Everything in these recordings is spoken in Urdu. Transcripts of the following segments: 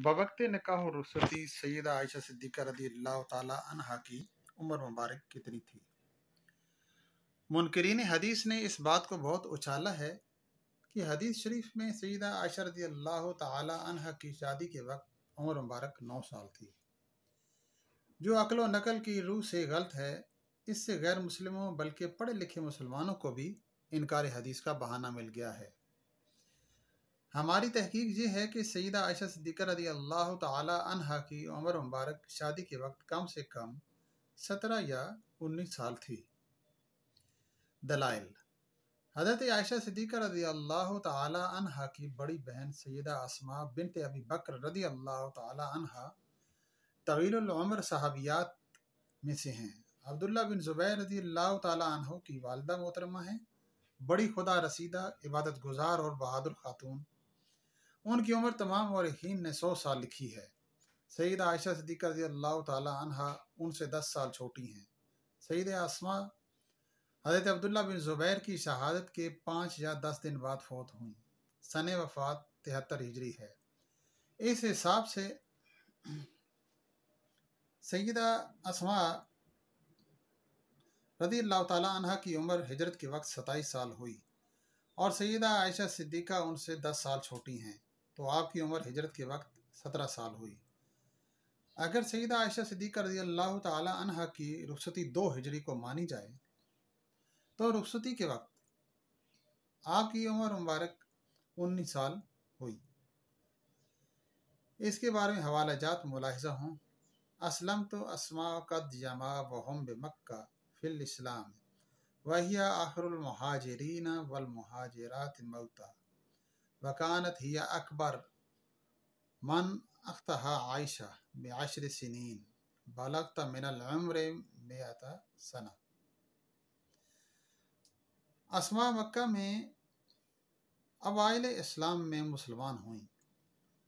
بوقت نکاح و رخصتی سیدہ عائشہ صدیقہ رضی اللہ تعالی عنہا کی عمر مبارک کتنی تھی؟ منکرین حدیث نے اس بات کو بہت اچھالا ہے کہ حدیث شریف میں سیدہ عائشہ رضی اللہ تعالی عنہا کی شادی کے وقت عمر مبارک 9 سال تھی، جو عقل و نقل کی روح سے غلط ہے۔ اس سے غیر مسلموں بلکہ پڑھے لکھے مسلمانوں کو بھی انکار حدیث کا بہانہ مل گیا ہے۔ ہماری تحقیق یہ ہے کہ سیدہ عائشہ صدیقہ رضی اللہ تعالی عنہا کی عمر مبارک شادی کے وقت کم سے کم 17 یا 19 سال تھی۔ دلائل: حضرت عائشہ صدیقہ رضی اللہ تعالی عنہا کی بڑی بہن سیدہ اسماء بنت ابی بکر رضی اللہ تعالی عنہا طویل العمر صحابیات میں سے ہیں۔ عبداللہ بن زبیر رضی اللہ تعالی عنہ کی والدہ محترمہ ہیں، بڑی خدا رسیدہ، عبادت گزار اور بہادر خاتون۔ ان کی عمر تمام مورخین نے 100 سال لکھی ہے۔ سیدہ عائشہ صدیقہ رضی اللہ تعالی عنہا ان سے 10 سال چھوٹی ہیں۔ سیدہ اسماء حضرت عبداللہ بن زبیر کی شہادت کے 5 یا 10 دن بعد فوت ہوئیں۔ سن وفات 73 ہجری ہے۔ اس حساب سے سیدہ اسماء رضی اللہ تعالی عنہا کی عمر ہجرت کے وقت 27 سال ہوئی، اور سیدہ عائشہ صدیقہ ان سے 10 سال چھوٹی ہیں، تو آپ کی عمر ہجرت کے وقت 17 سال ہوئی۔ اگر سیدہ عائشہ صدیقہ رضی اللہ تعالی عنہا کی رخصتی 2 ہجری کو مانی جائے تو رخصتی کے وقت آپ کی عمر مبارک 19 سال ہوئی۔ اس کے بارے میں حوالہ جات ملاحظہ ہوں۔ اسلم تو اسماء قد جمع وہم بمکہ فی الاسلام وہی آخر المہاجرین والمہاجرات موتا وکانت ہی اکبر من اختہا عائشہ ب10 سنین بلغت من العمر 100 سنہ۔ اسماء مکہ میں اوائل اسلام میں مسلمان ہوئیں۔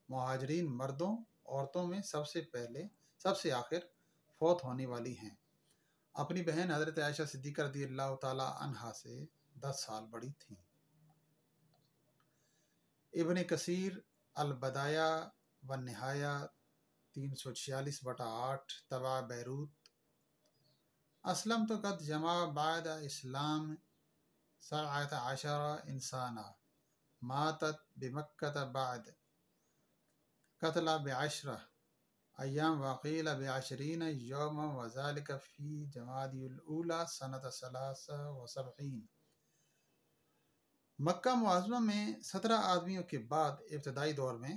مہاجرین مردوں عورتوں میں سب سے آخر فوت ہونے والی ہیں۔ اپنی بہن حضرت عائشہ صدیقہ رضی اللہ تعالی عنہا سے 10 سال بڑی تھیں۔ ابن کثیر البدایہ والنہایہ 346/8 طبع بیروت: اسلم تو قد جمع بعد اسلام 17 انسانا ماتت بمکہ بعد قتل ب10 ایام وقیل ب20 یوما وذلك فی جمادی الاولی سنۃ 73۔ مکہ معظمہ میں 17 آدمیوں کے بعد ابتدائی دور میں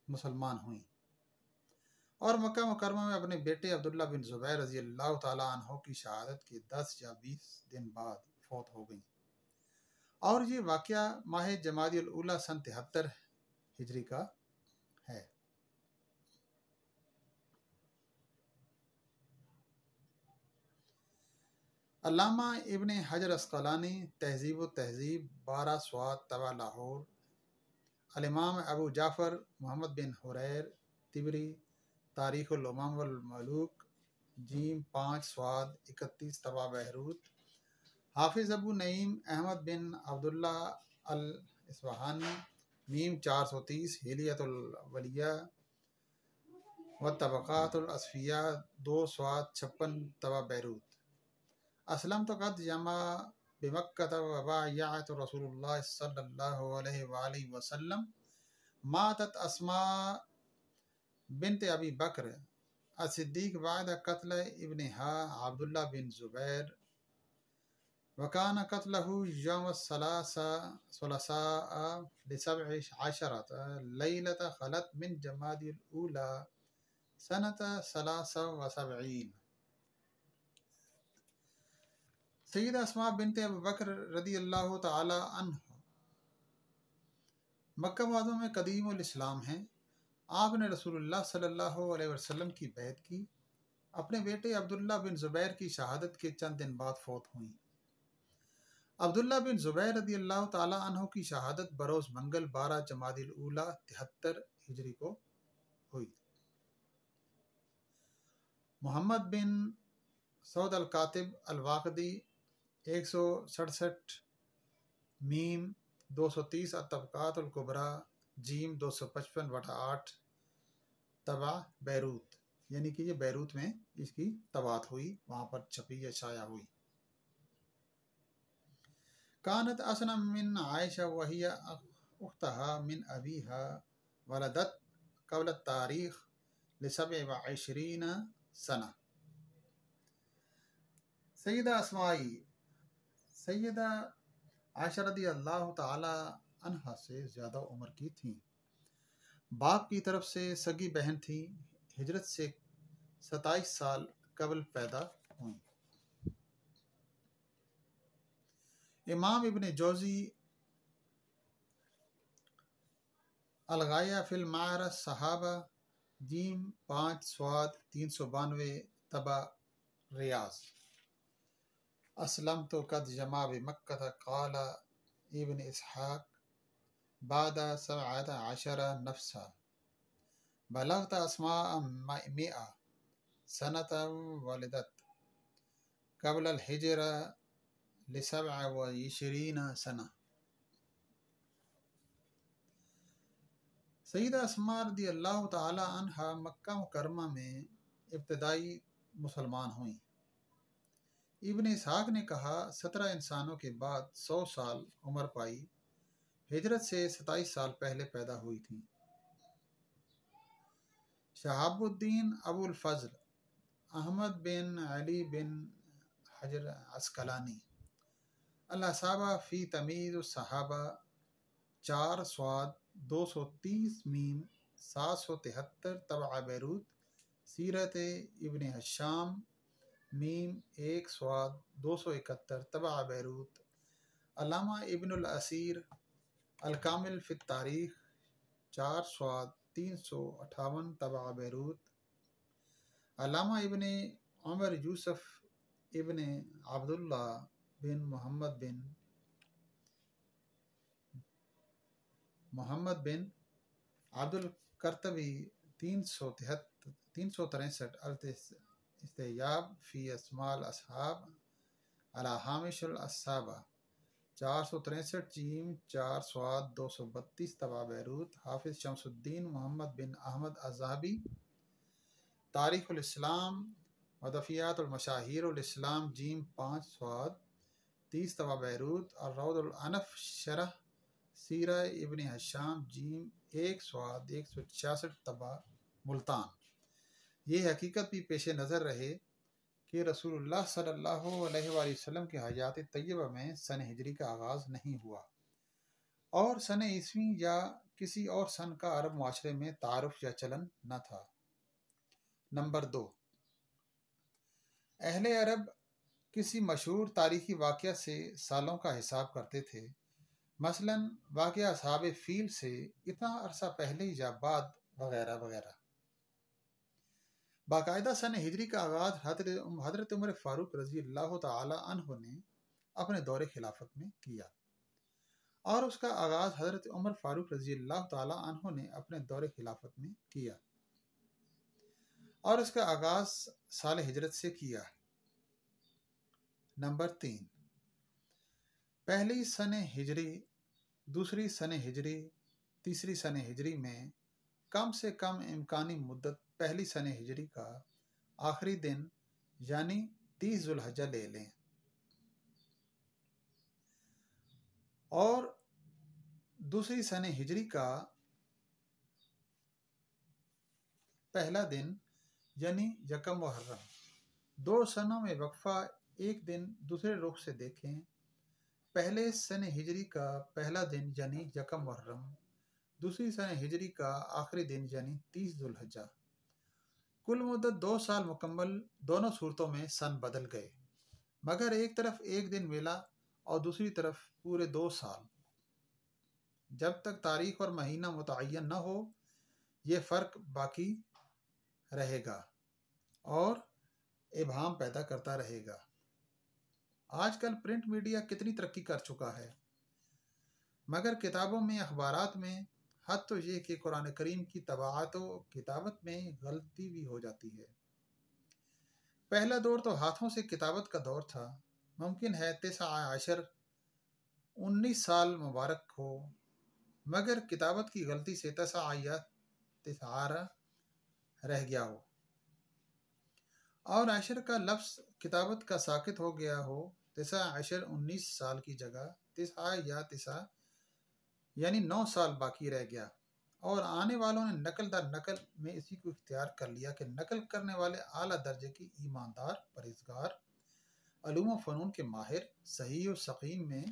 مسلمان ہوئیں، اور مکہ مکرمہ میں اپنے بیٹے عبداللہ بن زبیر رضی اللہ تعالی عنہ کی شہادت کے 10 یا 20 دن بعد فوت ہو گئیں، اور یہ واقعہ ماہ جمادی الاولی سن 73 ہجری کا ہے۔ علامہ ابن حجر عسقلانی تہذیب و تہذیب 12 سواد طبع لاہور: الامام ابو جعفر محمد بن حریر طبری تاریخ الامم والملوک جیم 5 سواد 31 طبع بیروت: حافظ ابو نعیم احمد بن عبداللہ الاصفہانی میم 430 حلیۃ الاولیاء و طبقات الاصفیاء 2 سواد 56 طبع بیروت: اسلم تو قد جمع بمکہ وبایعت رسول اللہ صلی اللہ علیہ وآلہ وسلم ماتت اسماء بنت ابی بکر الصدیق بعد قتل ابنها عبداللہ بن زبیر وکان قتلہ یوم الثلاثاء ل17 لیلۃ خلت من جمادی الاولی سنۃ 73۔ سیدہ اسماء بنت ابی بکر رضی اللہ تعالی عنہ مکہ معظمہ میں قدیم الاسلام ہیں۔ آپ نے رسول اللہ صلی اللہ علیہ وسلم کی بیعت کی۔ اپنے بیٹے عبداللہ بن زبیر کی شہادت کے چند دن بعد فوت ہوئیں۔ عبداللہ بن زبیر رضی اللہ تعالی عنہ کی شہادت بروز منگل 12 جمادی الاولی 73 ہجری کو ہوئی۔ محمد بن سعود الکاتب الواقدی 167 میم 230 الطبقات الکبریٰ جیم 255/8 تبع بیروت، یعنی کہ یہ بیروت میں اس کی طباعت ہوئی، وہاں پر چھپی یا شائع ہوئی۔ کانت اسنا من عائشہ وہی اختہا من ابیہا ولدت قبل التاریخ ل27 سنہ۔ سیدہ اسمائی سیدہ عائشہ رضی اللہ تعالی عنہا سے زیادہ عمر کی تھیں، باپ کی طرف سے سگی بہن تھی، ہجرت سے 27 سال قبل پیدا ہوئیں۔ امام ابن جوزی الغایہ فی المعارہ صحابہ جیم 5 سواد 392 طبع ریاض۔ اسلمت قد جمع بمکہ قال ابن اسحاق بعد 17 نفسا بلغت اسماء 100 سنة ولدت قبل الحجرہ ل27 سنہ۔ سیدہ اسماء رضی اللہ تعالی عنہا مکہ مکرمہ میں ابتدائی مسلمان ہوئیں۔ ابن اسحاق نے کہا 17 انسانوں کے بعد 100 سال عمر پائی، ہجرت سے 27 سال پہلے پیدا ہوئی تھیں۔ شہاب الدین ابو الفضل احمد بن علی بن حجر عسقلانی الاصابہ فی تمیز الصحابہ 4 سواد 230 میم 773 طبع بیروت۔ سیرت ابن حشام میم 1 سواد 271 طبع بیروت۔ علامہ ابن الاسیر الکامل فی التاریخ 4 سواد 358 طبع بیروت۔ علامہ ابن عمر یوسف ابن عبداللہ بن محمد بن عبد القرطبی 363 الاستیاب فی اسماء الاصحاب علی ہامش الاصحابہ 463 جیم 4 سواد 232 طبع بیروت۔ حافظ شمس الدین محمد بن احمد الذہبی تاریخ الاسلام ودفیات المشاہیر الاسلام جیم 5 سواد 30 طبع بیروت۔ الروض العنف شرح سیرہ ابن حشام جیم 1 سواد 166 طبع ملتان۔ یہ حقیقت بھی پیش نظر رہے کہ رسول اللہ صلی اللہ علیہ وآلہ وسلم کی حیات طیبہ میں سن ہجری کا آغاز نہیں ہوا، اور سن عیسوی یا کسی اور سن کا عرب معاشرے میں تعارف یا چلن نہ تھا۔ نمبر 2، اہل عرب کسی مشہور تاریخی واقعہ سے سالوں کا حساب کرتے تھے، مثلا واقعہ اصحاب فیل سے اتنا عرصہ پہلے یا بعد وغیرہ وغیرہ۔ باقاعدہ سن ہجری کا آغاز حضرت عمر فاروق رضی اللہ تعالی عنہ نے اپنے دور خلافت میں کیا، اور اس کا آغاز حضرت عمر فاروق رضی اللہ تعالی عنہ نے اپنے دور خلافت میں کیا، اور اس کا آغاز سال ہجرت سے کیا۔ نمبر 3، پہلی سن ہجری، دوسری سن ہجری، تیسری سن ہجری میں کم سے کم امکانی مدت پہلی سن ہجری کا آخری دن یعنی 30 ذوالحجہ لے لیں، اور دوسری سن ہجری کا پہلا دن یعنی یکم محرم۔ 2 سنوں میں وقفہ ایک دن دوسرے رخ سے دیکھیں، پہلے سن ہجری کا پہلا دن یعنی یکم محرم، دوسری سن ہجری کا آخری دن یعنی 30 ذوالحجہ۔ کل مدت 2 سال مکمل، دونوں صورتوں میں سن بدل گئے، مگر ایک طرف ایک دن ملا اور دوسری طرف پورے 2 سال۔ جب تک تاریخ اور مہینہ متعین نہ ہو یہ فرق باقی رہے گا اور ابہام پیدا کرتا رہے گا۔ آج کل پرنٹ میڈیا کتنی ترقی کر چکا ہے، مگر کتابوں میں، اخبارات میں، حد تو یہ کہ قرآن کریم کی طباعت و کتابت میں غلطی بھی ہو جاتی ہے۔ پہلا دور تو ہاتھوں سے کتابت کا دور تھا، ممکن ہے 19 سال مبارک ہو، مگر کتابت کی غلطی سے 19 رہ گیا ہو اور عشر کا لفظ کتابت کا ساکت ہو گیا ہو، تسع عشر 19 سال کی جگہ تسعہ یا تسع یعنی 9 سال باقی رہ گیا، اور آنے والوں نے نقل در نقل میں اسی کو اختیار کر لیا کہ نقل کرنے والے اعلیٰ درجے کی ایماندار، پرہیزگار، علوم و فنون کے ماہر، صحیح و سقیم میں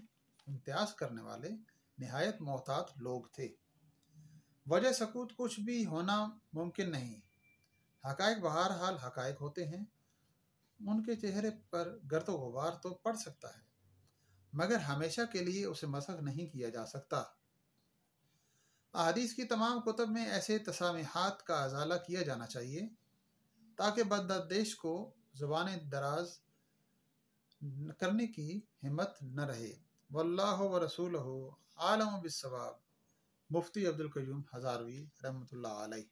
امتیاز کرنے والے نہایت محتاط لوگ تھے۔ وجہ سکوت کچھ بھی ہونا ممکن نہیں، حقائق بہرحال حقائق ہوتے ہیں، ان کے چہرے پر گرد و غبار تو پڑ سکتا ہے مگر ہمیشہ کے لیے اسے مسخ نہیں کیا جا سکتا۔ احادیث کی تمام کتب میں ایسے تسامحات کا ازالہ کیا جانا چاہیے تاکہ بددیش کو زبان دراز کرنے کی ہمت نہ رہے۔ واللہ و رسولہ عالم بالصواب۔ مفتی عبدالقیوم ہزاروی رحمۃ اللہ علیہ۔